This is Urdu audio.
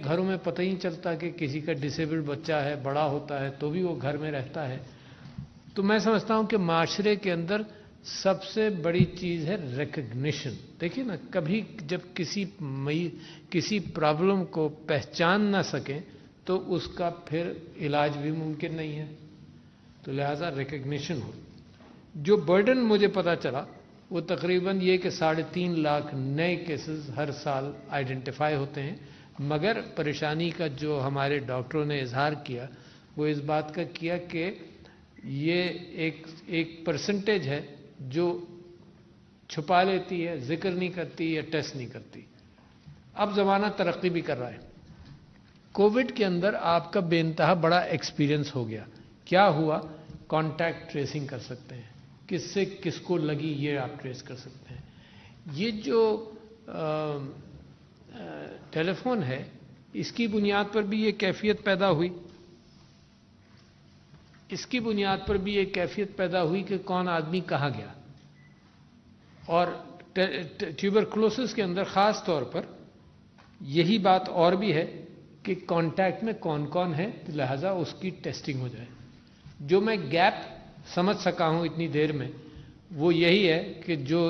گھروں میں پتہ ہی نہیں چلتا کہ کسی کا ڈسیبلڈ بچہ ہے، بڑا ہوتا ہے تو بھی وہ گھر میں رہتا ہے. تو میں سمجھتا ہوں کہ معاشرے کے اندر سب سے بڑی چیز ہے ریکگنیشن. دیکھیے نا، کبھی جب کسی پرابلم کو پہچان نہ سکیں تو اس کا پھر علاج بھی ممکن نہیں ہے. تو لہٰذا ریکگنیشن ہو. جو برڈن مجھے پتا چلا وہ تقریباً یہ کہ 3.5 لاکھ نئے کیسز ہر سال آئیڈینٹیفائی ہوتے ہیں. مگر پریشانی کا جو ہمارے ڈاکٹروں نے اظہار کیا وہ اس بات کا کیا کہ یہ ایک پرسنٹیج ہے جو چھپا لیتی ہے، ذکر نہیں کرتی یا ٹیسٹ نہیں کرتی. اب زمانہ ترقی بھی کر رہا ہے. کووڈ کے اندر آپ کا بے انتہا بڑا ایکسپیرینس ہو گیا. کیا ہوا؟ کانٹیکٹ ٹریسنگ کر سکتے ہیں، کس سے کس کو لگی یہ آپ ٹریس کر سکتے ہیں. یہ جو ٹیلی فون ہے اس کی بنیاد پر بھی یہ کیفیت پیدا ہوئی. اس کی بنیاد پر بھی یہ کیفیت پیدا ہوئی کہ کون آدمی کہاں گیا. اور ٹیوبرکلوسس کے اندر خاص طور پر یہی بات اور بھی ہے کہ کانٹیکٹ میں کون کون ہے، لہذا اس کی ٹیسٹنگ ہو جائے. جو میں گیپ سمجھ سکا ہوں اتنی دیر میں وہ یہی ہے کہ جو